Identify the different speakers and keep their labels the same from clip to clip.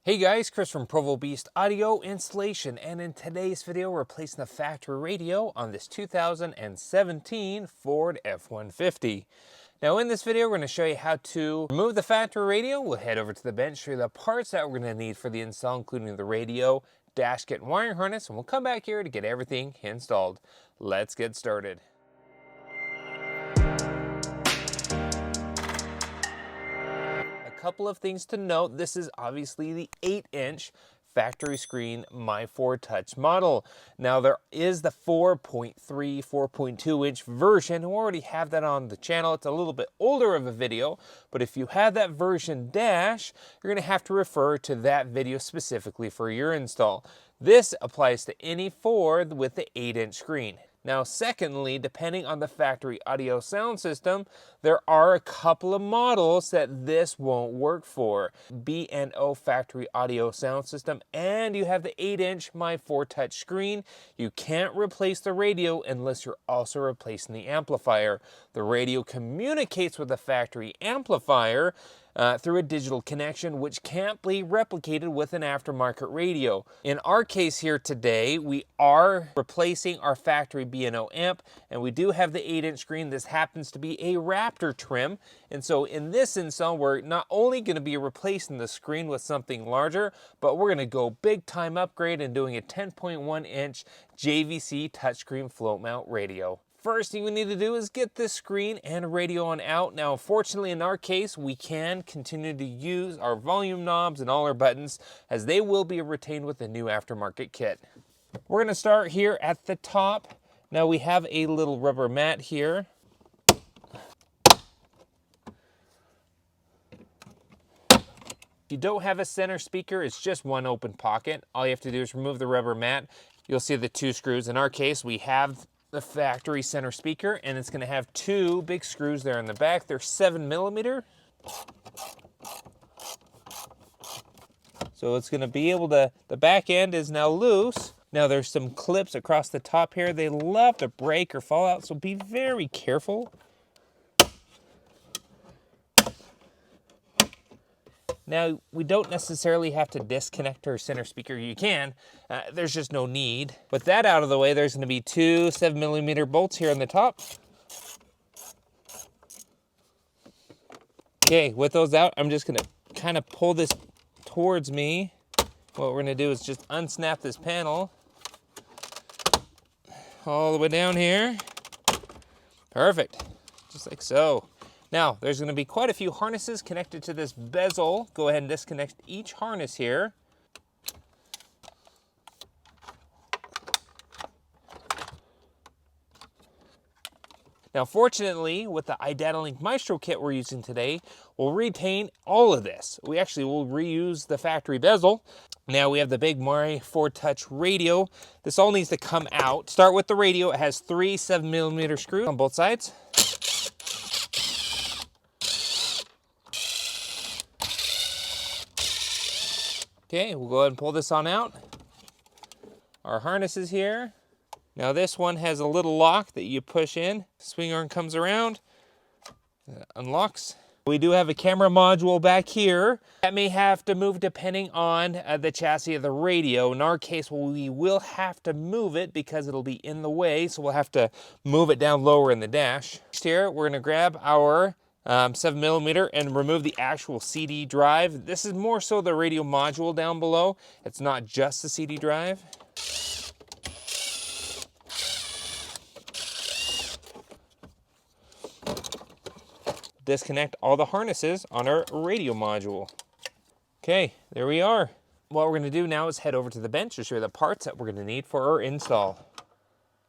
Speaker 1: Hey guys, Chris from Provo Beast Audio Installation, and in today's video we're replacing the factory radio on this 2017 Ford F-150. Now in this video we're going to show you how to remove the factory radio. We'll head over to the bench, show you the parts that we're going to need for the install, including the radio, dash kit, and wiring harness, and we'll come back here to get everything installed. Let's get started. Couple of things to note. This is obviously the 8-inch factory screen My 4 Touch model. Now there is the 4.3, 4.2 inch version. We already have that on the channel. It's a little bit older of a video, but if you have that version dash, you're going to have to refer to that video specifically for your install. This applies to any Ford with the 8-inch screen. Now, secondly, depending on the factory audio sound system, there are a couple of models that this won't work for. B&O factory audio sound system, and you have the 8-inch My 4 Touch screen. You can't replace the radio unless you're also replacing the amplifier. The radio communicates with the factory amplifier through a digital connection, which can't be replicated with an aftermarket radio. In our case here today, we are replacing our factory B&O amp, and we do have the 8-inch screen. This happens to be a Raptor trim, and so in this install, we're not only going to be replacing the screen with something larger, but we're going to go big time upgrade and doing a 10.1-inch JVC touchscreen float mount radio. First thing we need to do is get this screen and radio on out. Now, fortunately, in our case, we can continue to use our volume knobs and all our buttons, as they will be retained with the new aftermarket kit. We're going to start here at the top. Now, we have a little rubber mat here. If you don't have a center speaker, it's just one open pocket. All you have to do is remove the rubber mat. You'll see the two screws. In our case, we have the factory center speaker, and it's going to have two big screws there in the back. They're 7mm. So it's going to be able to, the back end is now loose. Now there's some clips across the top here. They love to break or fall out, so be very careful. Now, we don't necessarily have to disconnect our center speaker. You can, there's just no need. With that out of the way, there's going to be two 7mm bolts here on the top. Okay, with those out, I'm just going to kind of pull this towards me. What we're going to do is just unsnap this panel all the way down here. Perfect, just like so. Now, there's going to be quite a few harnesses connected to this bezel. Go ahead and disconnect each harness here. Now, fortunately, with the iDatalink Maestro kit we're using today, we'll retain all of this. We actually will reuse the factory bezel. Now we have the big My 4 Touch radio. This all needs to come out. Start with the radio. It has three 7mm screws on both sides. Okay, we'll go ahead and pull this on out. Our harness is here. Now this one has a little lock that you push in. Swing arm comes around, unlocks. We do have a camera module back here that may have to move depending on the chassis of the radio. In our case, we will have to move it because it'll be in the way, so we'll have to move it down lower in the dash. Next here, we're going to grab our 7mm and remove the actual CD drive. This is more so the radio module down below. It's not just the CD drive. Disconnect all the harnesses on our radio module. Okay, there we are. What we're going to do now is head over to the bench to show you the parts that we're going to need for our install.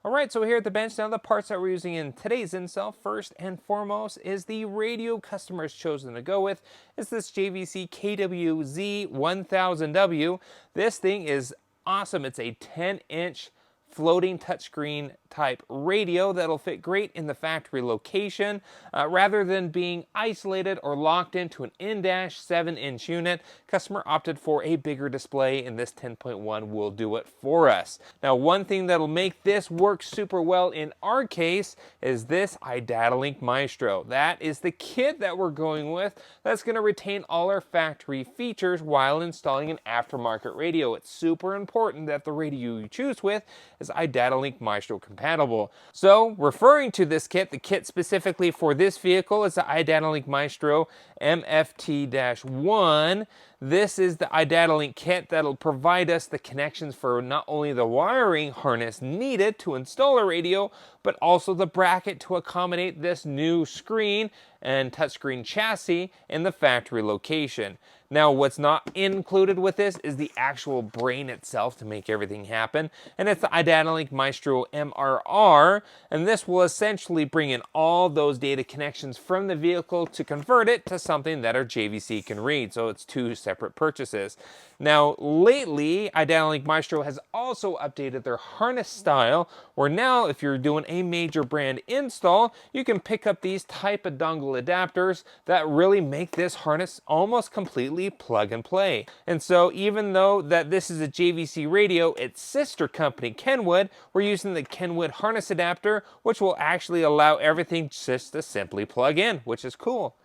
Speaker 1: Alright, so here at the bench now, the parts that we're using in today's install, first and foremost, is the radio customers chosen to go with. It's this JVC KWZ-1000W. This thing is awesome. It's a 10-inch floating touchscreen type radio that'll fit great in the factory location. Rather than being isolated or locked into an in-dash 7-inch unit, customer opted for a bigger display, and this 10.1 will do it for us. Now, one thing that'll make this work super well in our case is this iDatalink Maestro. That is the kit that we're going with that's going to retain all our factory features while installing an aftermarket radio. It's super important that the radio you choose with is iDatalink Maestro compatible. So, referring to this kit, the kit specifically for this vehicle is the iDatalink Maestro MFT-1. This is the iDatalink kit that'll provide us the connections for not only the wiring harness needed to install a radio, but also the bracket to accommodate this new screen and touchscreen chassis in the factory location. Now, what's not included with this is the actual brain itself to make everything happen, and it's the iDatalink Maestro MRR, and this will essentially bring in all those data connections from the vehicle to convert it to something that our JVC can read, so it's two separate purchases. Now, lately, iDatalink Maestro has also updated their harness style, where now if you're doing a major brand install, you can pick up these type of dongle adapters that really make this harness almost completely plug and play. And so even though that this is a JVC radio, its sister company Kenwood, we're using the Kenwood harness adapter, which will actually allow everything just to simply plug in, which is cool.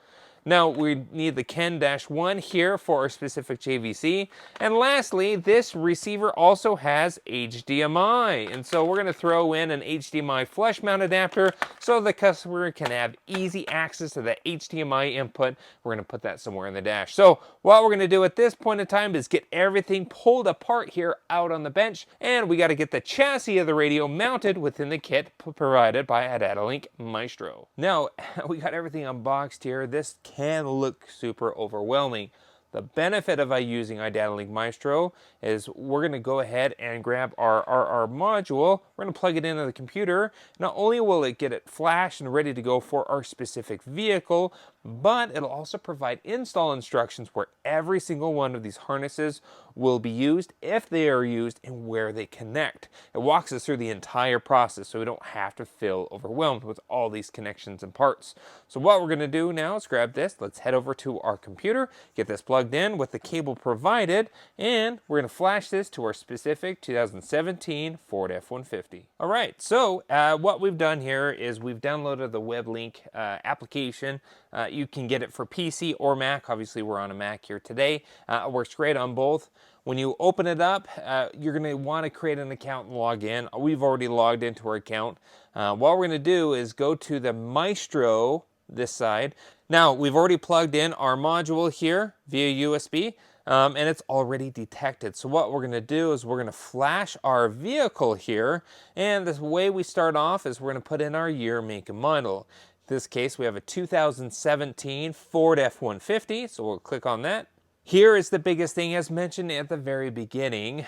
Speaker 1: Now, we need the Ken-1 here for our specific JVC. And lastly, this receiver also has HDMI. And so we're going to throw in an HDMI flush mount adapter so the customer can have easy access to the HDMI input. We're going to put that somewhere in the dash. So what we're going to do at this point in time is get everything pulled apart here out on the bench. And we got to get the chassis of the radio mounted within the kit provided by iDatalink Maestro. Now, we got everything unboxed here. This can look super overwhelming. The benefit of using iDatalink Maestro is we're going to go ahead and grab our RR module. We're going to plug it into the computer. Not only will it get it flashed and ready to go for our specific vehicle, but it'll also provide install instructions where every single one of these harnesses will be used, if they are used, and where they connect. It walks us through the entire process so we don't have to feel overwhelmed with all these connections and parts. So what we're going to do now is grab this. Let's head over to our computer, get this plugged in with the cable provided, and we're going to flash this to our specific 2017 Ford F-150. All right, so what we've done here is we've downloaded the WebLink application. You can get it for PC or Mac. Obviously, we're on a Mac here today. It works great on both. When you open it up, you're going to want to create an account and log in. We've already logged into our account. What we're going to do is go to the Maestro, this side. Now, we've already plugged in our module here via USB, and it's already detected. So what we're going to do is we're going to flash our vehicle here, and the way we start off is we're going to put in our year, make, and model. In this case, we have a 2017 Ford F-150, so we'll click on that. Here is the biggest thing, as mentioned at the very beginning.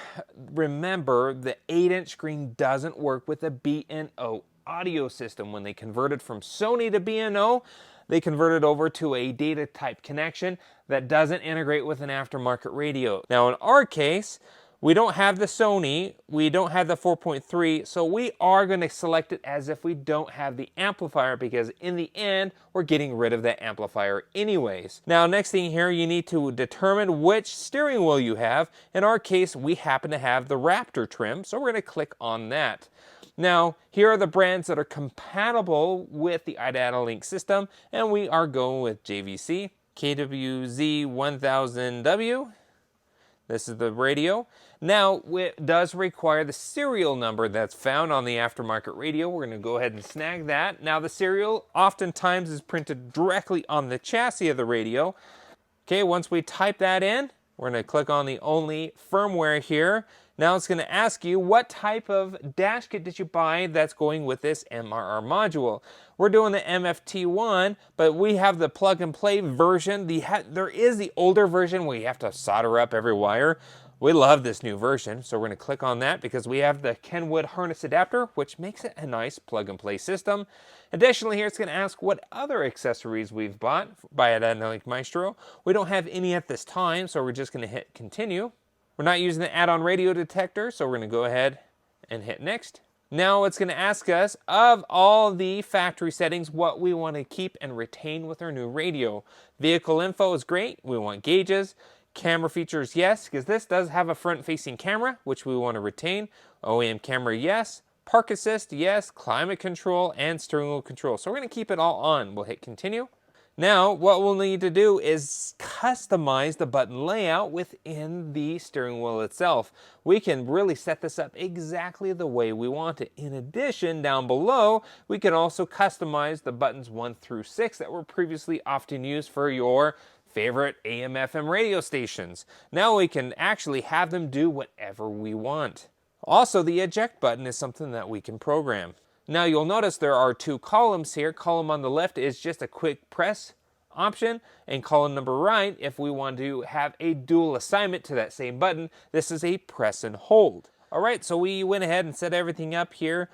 Speaker 1: Remember, the 8-inch screen doesn't work with the B&O audio system. When they converted from Sony to B&O, they converted over to a data type connection that doesn't integrate with an aftermarket radio. Now, in our case, we don't have the Sony, we don't have the 4.3, so we are going to select it as if we don't have the amplifier, because in the end, we're getting rid of that amplifier anyways. Now, next thing here, you need to determine which steering wheel you have. In our case, we happen to have the Raptor trim, so we're going to click on that. Now, here are the brands that are compatible with the iDatalink system, and we are going with JVC, KWZ1000W. This is the radio. Now, it does require the serial number that's found on the aftermarket radio. We're going to go ahead and snag that. Now, the serial oftentimes is printed directly on the chassis of the radio. Okay, once we type that in, we're going to click on the only firmware here. Now it's going to ask you what type of dash kit did you buy that's going with this MRR module. We're doing the MFT-1, but we have the plug and play version. There is the older version where you have to solder up every wire. We love this new version, so we're going to click on that because we have the Kenwood harness adapter, which makes it a nice plug and play system. Additionally, here it's going to ask what other accessories we've bought by iDatalink Maestro. We don't have any at this time, so we're just going to hit continue. We're not using the add-on radio detector, so we're going to go ahead and hit next. Now it's going to ask us, of all the factory settings, what we want to keep and retain with our new radio. Vehicle info is great. We want gauges. Camera features, yes, because this does have a front-facing camera, which we want to retain. OEM camera, yes. Park assist, yes. Climate control and steering wheel control. So we're going to keep it all on. We'll hit continue. Now, what we'll need to do is customize the button layout within the steering wheel itself. We can really set this up exactly the way we want it. In addition, down below, we can also customize the buttons 1 through 6 that were previously often used for your favorite AM/FM radio stations. Now we can actually have them do whatever we want. Also, the eject button is something that we can program. Now you'll notice there are 2 columns here. Column on the left is just a quick press option, and column number right, if we want to have a dual assignment to that same button, this is a press and hold. All right, so we went ahead and set everything up here.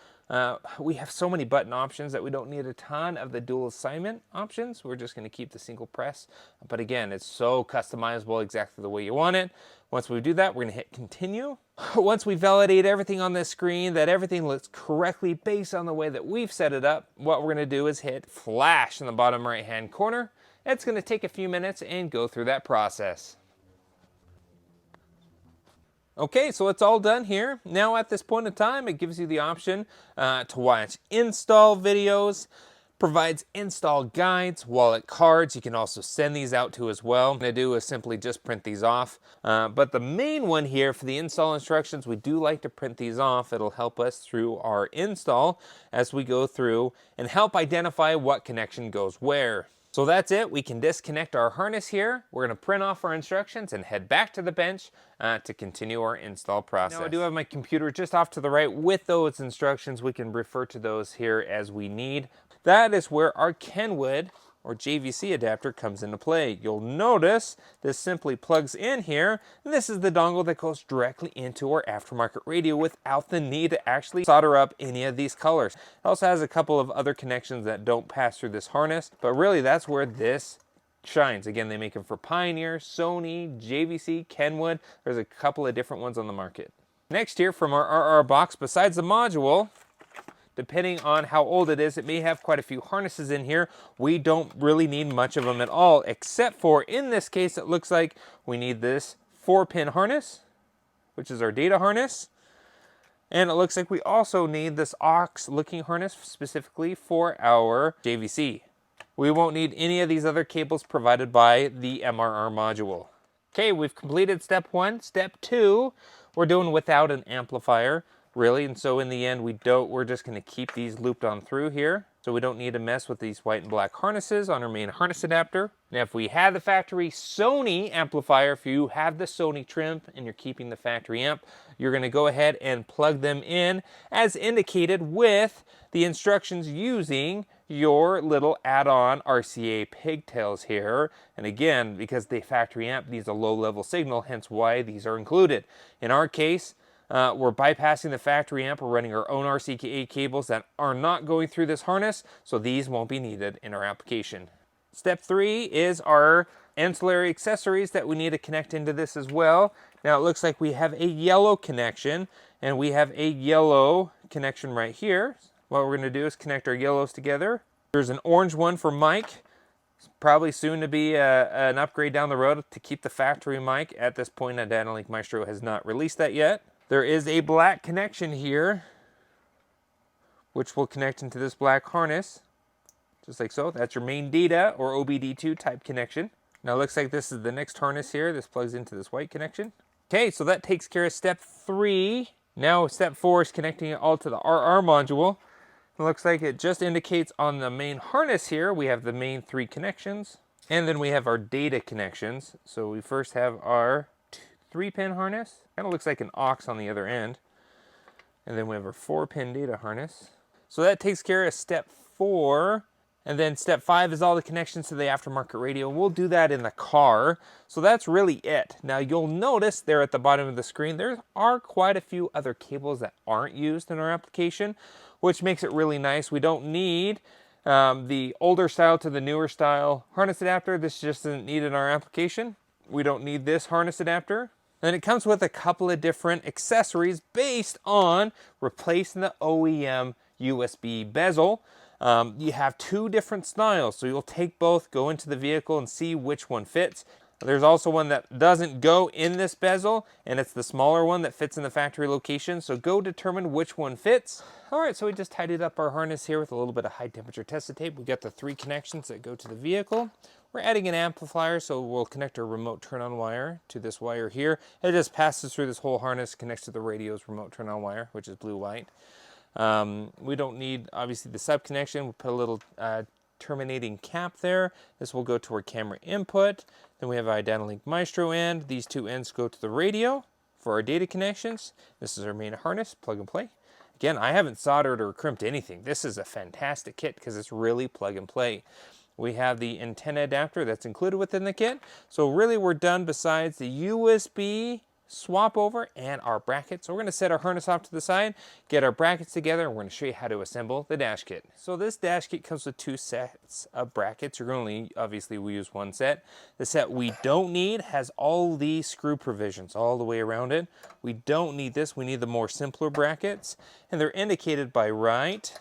Speaker 1: We have so many button options that we don't need a ton of the dual assignment options. We're just going to keep the single press. But again, it's so customizable exactly the way you want it. Once we do that, we're going to hit continue. Once we validate everything on this screen, that everything looks correctly based on the way that we've set it up, what we're going to do is hit flash in the bottom right-hand corner. It's going to take a few minutes and go through that process. Okay, so it's all done here. Now at this point in time, it gives you the option to watch install videos, provides install guides, wallet cards. You can also send these out to as well. What I'm going to do is simply just print these off. But the main one here for the install instructions, we do like to print these off. It'll help us through our install as we go through and help identify what connection goes where. So that's it. We can disconnect our harness here. We're going to print off our instructions and head back to the bench to continue our install process. Now I do have my computer just off to the right with those instructions. We can refer to those here as we need. That is where our Kenwood or JVC adapter comes into play. You'll notice this simply plugs in here, and this is the dongle that goes directly into our aftermarket radio without the need to actually solder up any of these colors. It also has a couple of other connections that don't pass through this harness, but really that's where this shines. Again, they make them for Pioneer, Sony, JVC, Kenwood. There's a couple of different ones on the market. Next here from our RR box, besides the module, depending on how old it is, it may have quite a few harnesses in here. We don't really need much of them at all, except for, in this case, it looks like we need this 4-pin harness, which is our data harness. And it looks like we also need this aux-looking harness specifically for our JVC. We won't need any of these other cables provided by the MRR module. Okay, we've completed step 1. Step 2, we're doing without an amplifier. Really, and so in the end we're just going to keep these looped on through here, so we don't need to mess with these white and black harnesses on our main harness adapter. Now if we had the factory Sony amplifier, if you have the Sony trim and you're keeping the factory amp, you're going to go ahead and plug them in as indicated with the instructions using your little add-on RCA pigtails here. And again, because the factory amp needs a low-level signal, hence why these are included. In our case, we're bypassing the factory amp. We're running our own RCA cables that are not going through this harness, so these won't be needed in our application. Step 3 is our ancillary accessories that we need to connect into this as well. Now it looks like we have a yellow connection, and we have a yellow connection right here. What we're going to do is connect our yellows together. There's an orange one for mic. It's probably soon to be an upgrade down the road to keep the factory mic. At this point, iDatalink Maestro has not released that yet. There is a black connection here, which will connect into this black harness, just like so. That's your main data or OBD2 type connection. Now it looks like this is the next harness here. This plugs into this white connection. Okay, so that takes care of step 3. Now step 4 is connecting it all to the RR module. It looks like it just indicates on the main harness here, we have the main 3 connections, and then we have our data connections. So we first have our 3-pin harness. Kind of looks like an aux on the other end. And then we have our 4-pin data harness. So that takes care of step 4. And then step 5 is all the connections to the aftermarket radio. We'll do that in the car. So that's really it. Now you'll notice there at the bottom of the screen, there are quite a few other cables that aren't used in our application, which makes it really nice. We don't need the older style to the newer style harness adapter. This just isn't needed in our application. We don't need this harness adapter. And it comes with a couple of different accessories based on replacing the OEM USB bezel. You have two different styles, so you'll take both, go into the vehicle and see which one fits. There's also one that doesn't go in this bezel, and it's the smaller one that fits in the factory location, so go determine which one fits. All right, so we just tidied up our harness here with a little bit of high temperature tested tape. We got the 3 connections that go to the vehicle. We're adding an amplifier, so we'll connect our remote turn-on wire to this wire here. It just passes through this whole harness, connects to the radio's remote turn-on wire, which is blue-white. We don't need, obviously, the sub connection. We'll put a little terminating cap there. This will go to our camera input. Then we have iDatalink Maestro end. These 2 ends go to the radio for our data connections. This is our main harness, plug and play. Again, I haven't soldered or crimped anything. This is a fantastic kit because it's really plug and play. We have the antenna adapter that's included within the kit. So really we're done besides the USB swap over and our brackets. So we're going to set our harness off to the side, get our brackets together, and we're going to show you how to assemble the dash kit. So this dash kit comes with 2 sets of brackets. You're going to obviously we use 1 set. The set we don't need has all these screw provisions all the way around it. We don't need this. We need the more simpler brackets, and they're indicated by right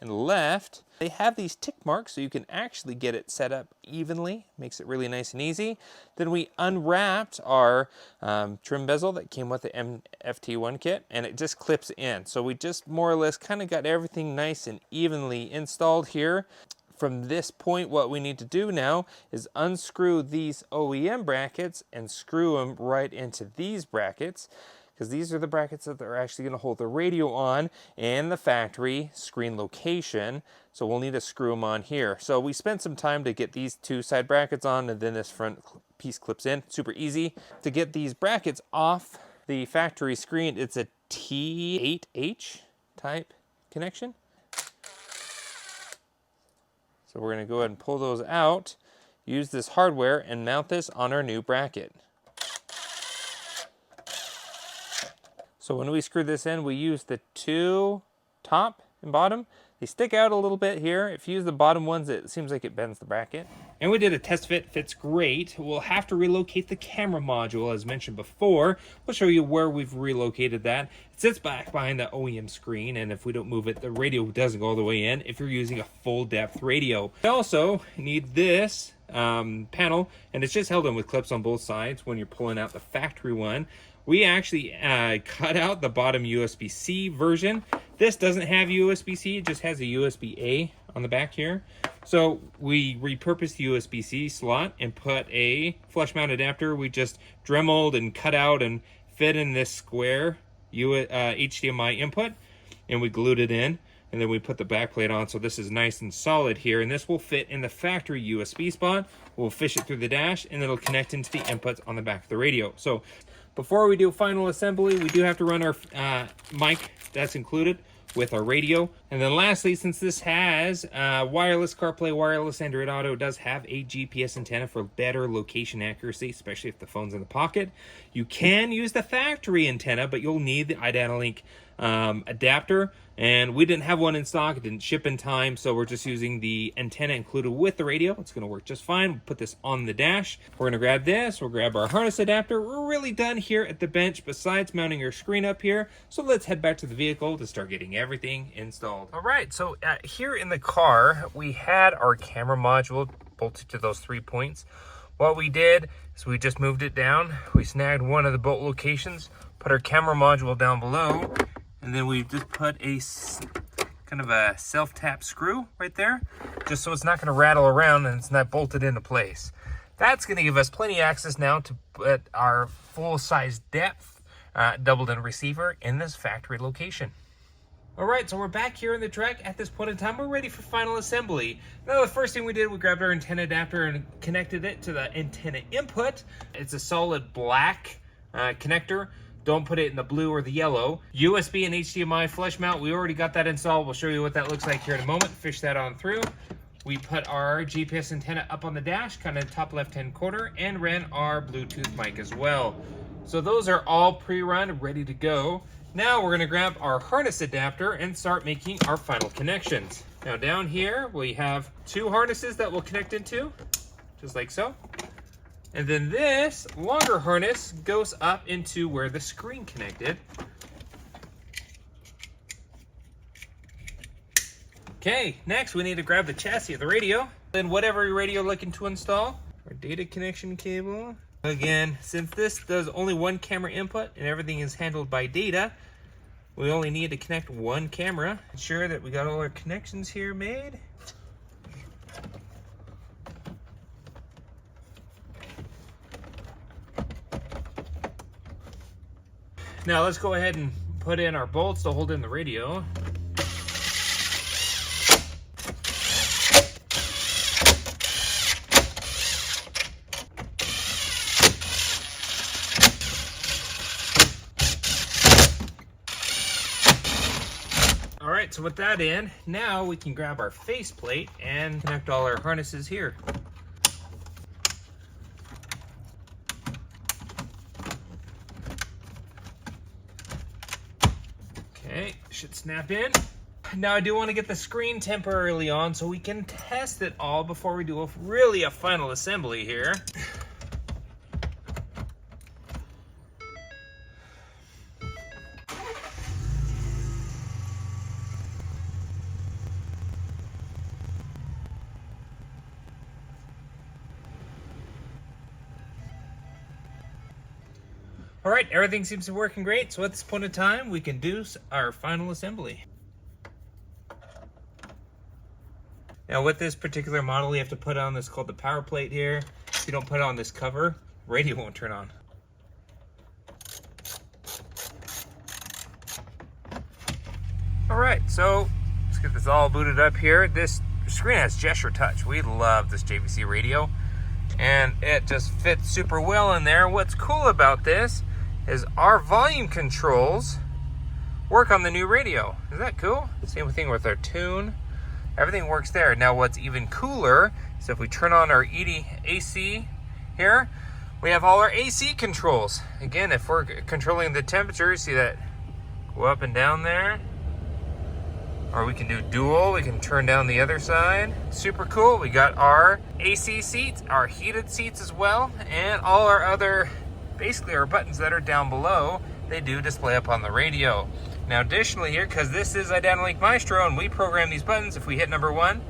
Speaker 1: and left. They have these tick marks so you can actually get it set up evenly. Makes it really nice and easy. Then we unwrapped our trim bezel that came with the FT1 kit, and it just clips in. So we just more or less kind of got everything nice and evenly installed here. From this point, what we need to do now is unscrew these OEM brackets and screw them right into these brackets, because these are the brackets that are actually going to hold the radio on and the factory screen location. So we'll need to screw them on here. So we spent some time to get these 2 side brackets on, and then this front piece clips in. Super easy. To get these brackets off the factory screen, it's a T8H type connection. So we're going to go ahead and pull those out, use this hardware, and mount this on our new bracket. So when we screw this in, we use the 2 top and bottom. They stick out a little bit here. If you use the bottom ones, it seems like it bends the bracket. And we did a test fit, fits great. We'll have to relocate the camera module as mentioned before. We'll show you where we've relocated that. It sits back behind the OEM screen, and if we don't move it, the radio doesn't go all the way in if you're using a full depth radio. We also need this panel, and it's just held in with clips on both sides when you're pulling out the factory one. We actually cut out the bottom USB-C version. This doesn't have USB-C, it just has a USB-A on the back here. So we repurposed the USB-C slot and put a flush mount adapter. We just dremeled and cut out and fit in this square HDMI input, and we glued it in. And then we put the back plate on, so this is nice and solid here. And this will fit in the factory USB spot. We'll fish it through the dash, and it'll connect into the inputs on the back of the radio. So before we do final assembly, we do have to run our mic that's included with our radio. And then lastly, since this has wireless CarPlay, wireless Android Auto, it does have a GPS antenna for better location accuracy, especially if the phone's in the pocket. You can use the factory antenna, but you'll need the iDatalink adapter, and we didn't have one in stock. It didn't ship in time, so we're just using the antenna included with the radio. It's going to work just fine. We'll put this on the dash. We're going to grab this. We'll grab our harness adapter. We're really done here at the bench besides mounting your screen up here, so let's head back to the vehicle to start getting everything installed. All right, so here in the car, we had our camera module bolted to those 3 points. What we did is we just moved it down. We snagged one of the bolt locations, put our camera module down below, and then we just put a kind of a self-tap screw right there, just so it's not going to rattle around and it's not bolted into place. That's going to give us plenty of access now to put our full-size depth doubled in receiver in this factory location. All right, so we're back here in the truck. At this point in time, we're ready for final assembly. Now, the first thing we did, we grabbed our antenna adapter and connected it to the antenna input. It's a solid black connector. Don't put it in the blue or the yellow. USB and HDMI flush mount, we already got that installed. We'll show you what that looks like here in a moment. Fish that on through. We put our GPS antenna up on the dash, kind of top left-hand corner, and ran our Bluetooth mic as well. So those are all pre-run, ready to go. Now we're going to grab our harness adapter and start making our final connections. Now down here we have 2 harnesses that we'll connect into, just like so. And then this longer harness goes up into where the screen connected. Okay, next we need to grab the chassis of the radio. Then whatever radio you're looking to install, our data connection cable. Again, since this does only one camera input and everything is handled by data, we only need to connect one camera. Ensure that we got all our connections here made. Now let's go ahead and put in our bolts to hold in the radio. All right, so with that in, now we can grab our faceplate and connect all our harnesses here. Okay, should snap in. Now I do want to get the screen temporarily on so we can test it all before we do a final assembly here. All right, everything seems to be working great, so at this point in time, we can do our final assembly. Now with this particular model, you have to put on this called the power plate here. If you don't put on this cover, radio won't turn on. All right, so let's get this all booted up here. This screen has gesture touch. We love this JVC radio, and it just fits super well in there. What's cool about this is our volume controls work on the new radio. Is that cool? Same thing with our tune. Everything works there. Now what's even cooler is if we turn on our AC here, we have all our AC controls. Again, if we're controlling the temperature, see that go up and down there? Or we can do dual, we can turn down the other side. Super cool. We got our AC seats, our heated seats as well, and all our other, basically our buttons that are down below, they do display up on the radio. Now additionally here, because this is iDatalink Maestro and we program these buttons, if we hit number 1,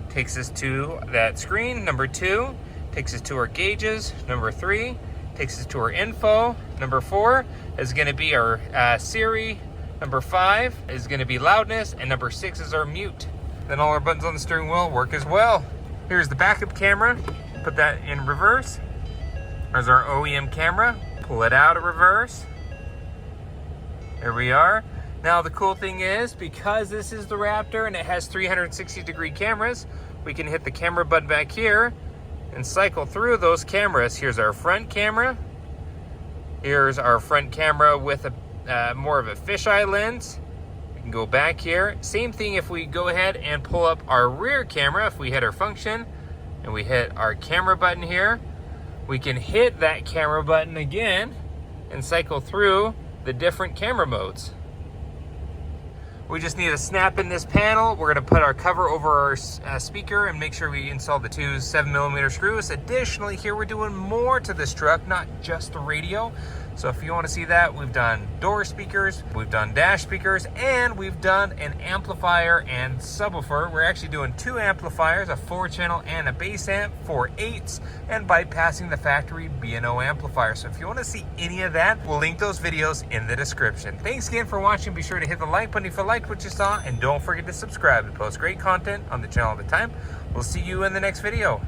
Speaker 1: takes us to that screen. Number 2 takes us to our gauges. Number 3 takes us to our info. Number 4 is going to be our Siri. Number 5 is going to be loudness, and number 6 is our mute. Then all our buttons on the steering wheel work as well. Here's the backup camera. Put that in reverse. There's our OEM camera. Pull it out of reverse. There we are. Now the cool thing is, because this is the Raptor and it has 360-degree cameras, we can hit the camera button back here and cycle through those cameras. Here's our front camera. Here's our front camera with a more of a fisheye lens. We can go back here. Same thing if we go ahead and pull up our rear camera. If we hit our function and we hit our camera button here, we can hit that camera button again and cycle through the different camera modes. We just need to snap in this panel. We're going to put our cover over our speaker and make sure we install the 2 7mm screws. Additionally, here we're doing more to this truck, not just the radio. So if you want to see that, we've done door speakers, we've done dash speakers, and we've done an amplifier and subwoofer. We're actually doing 2 amplifiers, a 4-channel and a bass amp, 4 8s, and bypassing the factory B&O amplifier. So if you want to see any of that, we'll link those videos in the description. Thanks again for watching. Be sure to hit the like button if you liked what you saw, and don't forget to subscribe to post great content on the channel all the time. We'll see you in the next video.